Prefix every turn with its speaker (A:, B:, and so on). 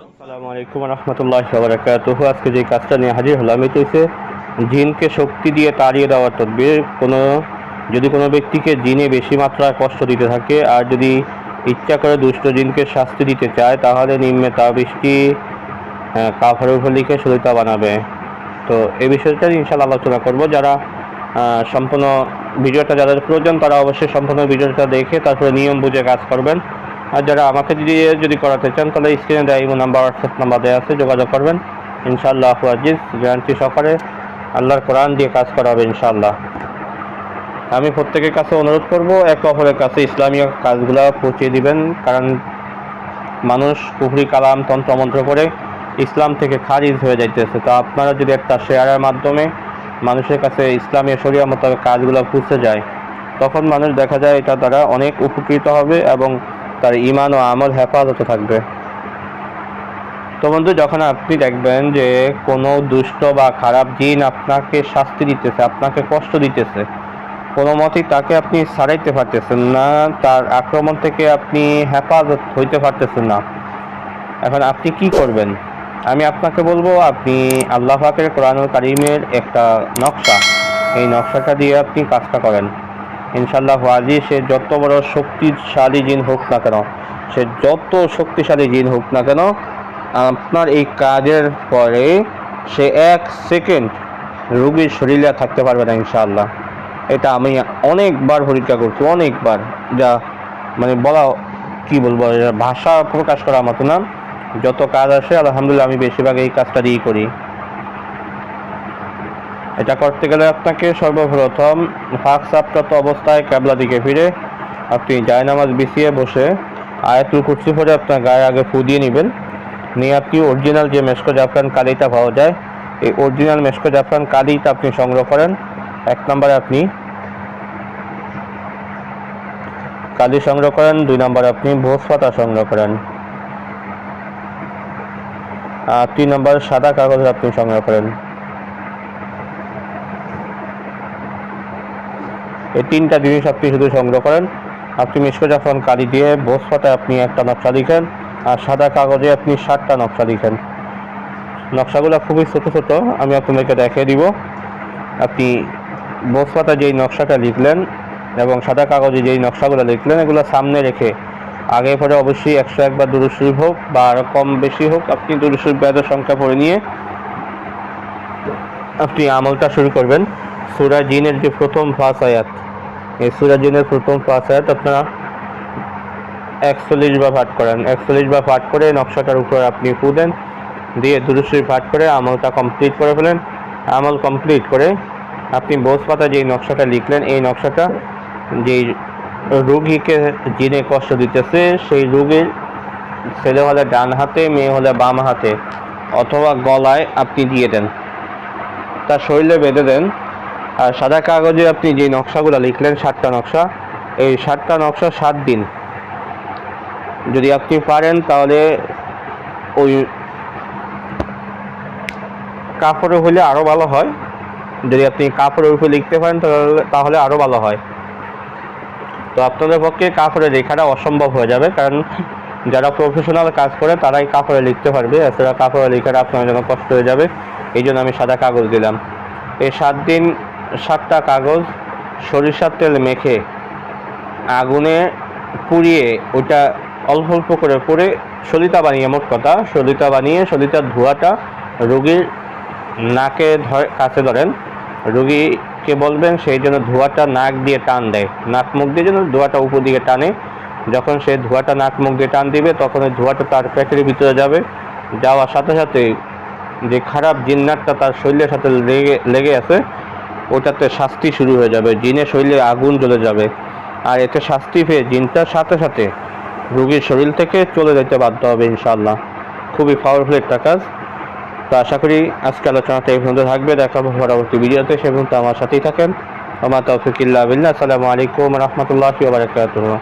A: আসসালামু আলাইকুম রহমতুল্লাহি ওয়া বারাকাতুহু। আজকে যে কাজটা নিয়ে হাজির হলাম এটা হচ্ছে জিনকে শক্তি দিয়ে তাড়িয়ে দেওয়ার তদবির। যদি কোনো ব্যক্তিকে জিনে বেশি মাত্রায় কষ্ট দিতে থাকে আর যদি ইচ্ছা করে দুষ্ট জিনকে শাস্তি দিতে চায় তাহলে নিম্নে তাবিজটি কাফের উপর লিখে সলিতা বানাবে। তো এই বিষয়টা ইনশাআল্লাহ আলোচনা করব। যারা সম্পূর্ণ ভিডিওটা যাদের প্রয়োজন তারা অবশ্যই সম্পূর্ণ ভিডিওটা দেখে তারপরে নিয়ম বুঝে কাজ করবেন। আর যারা আমাকে যদি করাতে চান তাহলে স্ক্রিনে দেওয়া ইমো নাম্বার, হোয়াটসঅ্যাপ নাম্বার দেওয়া আছে, যোগাযোগ করবেন। ইনশাআল্লাহ আজিজ গ্যারান্টি সহকারে আল্লাহর কোরআন দিয়ে কাজ করা হবে ইনশাআল্লাহ। আমি প্রত্যেকের কাছে অনুরোধ করব একে অপরের কাছে ইসলামীয় কাজগুলো পৌঁছে দিবেন, কারণ মানুষ কুফরি কালাম তন্ত্রমন্ত্র করে ইসলাম থেকে খারিজ হয়ে যাইতেছে। তো আপনারা যদি একটা শেয়ারের মাধ্যমে মানুষের কাছে ইসলামীয় শরিয়া মোতাবেক কাজগুলো পৌঁছে যায় তখন মানুষ দেখা যায় এটা দ্বারা অনেক উপকৃত হবে এবং তার ঈমান ও আমল হেফাজতে থাকবে। তো বন্ধু, যখন আপনি দেখবেন যে কোনো দুষ্ট বা খারাপ জিন আপনাকে শাস্তি দিতেছে, আপনাকে কষ্ট দিতেছে, কোনো মতেই তাকে আপনি ছাড়াইতে পারতেছেন না, তার আক্রমণ থেকে আপনি হেফাজত হইতে পারতেছেন না, এখন আপনি কি করবেন? আমি আপনাকে বলবো আপনি আল্লাহ পাকের কোরআনুল কারীমের একটা নকশা, এই নকশাটা দিয়ে আপনি কাজটা করেন। ইনশাআল্লাহ আজি সে যত বড় শক্তিশালী জিন হোক না কেন, সে যত শক্তিশালী জিন হোক না কেন, আপনার এই কাজের পরে সে 1 সেকেন্ড রোগীর শরীরে থাকতে পারবে না ইনশাআল্লাহ। এটা আমি অনেকবার পরীক্ষা করছি, অনেকবার, যা মানে বলা কি বলবো, ভাষা প্রকাশ করার মতো না। যত কাজ আসে আলহামদুলিল্লাহ আমি বেশিরভাগ এই কাজটা দিয়েই করি। এটা করতে গেলে আপনাকে সর্বপ্রথম ফাঁক সাপটাত অবস্থায় ক্যাবলা দিকে ফিরে আপনি জায়নামাজ বিছিয়ে বসে আয়াতুল কুরসি পড়ে আপনার গায়ে আগে ফু দিয়ে নেবেন। নিয়ে আপনি অরিজিনাল যে মেশকো জাফরান কালিটা পাওয়া যায়, এই অরিজিনাল মেশকো জাফরান কালিটা আপনি সংগ্রহ করেন। 1 নম্বরে আপনি কালি সংগ্রহ করেন, 2 নম্বরে আপনি ভোজ পাতা সংগ্রহ করেন, আর 3 নম্বরে সাদা কাগজ আপনি সংগ্রহ করেন। এই 3টা জিনিস আপনি শুধু সংগ্রহ করেন। আপনি মেশকো জাফরান কালি দিয়ে ভোজ পাতায় আপনি একটা নকশা লিখেন আর সাদা কাগজে আপনি 7টা নকশা লিখেন। নকশাগুলো খুবই ছোট ছোট, আমি আপনাদেরকে দেখিয়ে দিব। আপনি ভোজ পাতায় যেই নকশাটা লিখলেন এবং সাদা কাগজে যেই নকশাগুলো লিখলেন এগুলো সামনে রেখে আগে পরে অবশ্যই 101 বার দুরূদ শরীফ হোক বা আরও কম বেশি হোক, আপনি দুরূদ শরীফ বেদের সংখ্যা পড়ে নিয়ে আপনি আমলটা শুরু করবেন। সূরা জিনের যে প্রথম 5 আয়াত, এই সূরা জিনের প্রথম 5 আয়াত আপনারা 41 বার পাঠ করেন। 41 বার পাঠ করে নকশাটার উপর আপনি ফু দেন, দিয়ে দুরূদ শরীফ পাঠ করে আমলটা কমপ্লিট করে ফেলেন। আমল কমপ্লিট করে আপনি ভোজ পাতা যেই নকশাটা লিখলেন, এই নকশাটা যেই রোগীকে জিনে কষ্ট দিতেছে সেই রোগীর ছেলে হলে ডান হাতে, মেয়ে হলে বাম হাতে অথবা গলায় আপনি দিয়ে দেন, তার শরীরে বেঁধে দেন। আর সাদা কাগজে আপনি যে নকশাগুলো লিখলেন 7টা নকশা, এই 7টা নকশা 7 দিন যদি আপনি পারেন তাহলে ওই কাপড়ে হলে আরও ভালো হয়। যদি আপনি কাপড়ের উপরে লিখতে পারেন তাহলে আরও ভালো হয়। তো আপনাদের পক্ষে কাপড়ে লেখাটা অসম্ভব হয়ে যাবে, কারণ যারা প্রফেশনাল কাজ করে তারাই কাপড়ে লিখতে পারবে, এছাড়া কাপড়ে লেখাটা আপনার জন্য কষ্ট হয়ে যাবে। এই জন্য আমি সাদা কাগজ দিলাম। এই 7 দিন 7টা কাগজ সরিষার তেল মেখে আগুনে পুড়িয়ে ওইটা অল্প অল্প করে পরে সলিতা বানিয়ে, মোট কথা সলিতা বানিয়ে সলিতার ধোঁয়াটা রোগীর নাকে কাছে ধরেন। রোগীকে বলবেন সেই জন্য ধোঁয়াটা নাক দিয়ে টান দেয়, নাক মুখ দিয়ে যেন ধোঁয়াটা উপর দিকে টানে। যখন সে ধোঁয়াটা নাক মুখ দিয়ে টান দিবে তখন ওই ধোঁয়াটা তার পেটের ভিতরে যাবে, যাওয়ার সাথে সাথে যে খারাপ জিন্নাতটা তার শরীরের সাথে লেগে আছে ওটাতে শাস্তি শুরু হয়ে যাবে, জিনের শরীরে আগুন জ্বলে যাবে। আর এতে শাস্তি পেয়ে জিনটার সাথে সাথে রোগীর শরীর থেকে চলে যেতে বাধ্য হবে ইনশাআল্লাহ। খুবই পাওয়ারফুল একটা কাজ। তো আশা করি আজকে আলোচনাটা এই পর্যন্ত থাকবে। দেখা হবে পরবর্তী ভিডিওতে, সে পর্যন্ত আমার সাথেই থাকেন। ওয়া মা তাওফীক ইল্লা বিল্লাহ। আসসালামু আলাইকুম ওয়া রাহমাতুল্লাহি ওয়া বারাকাতুহু।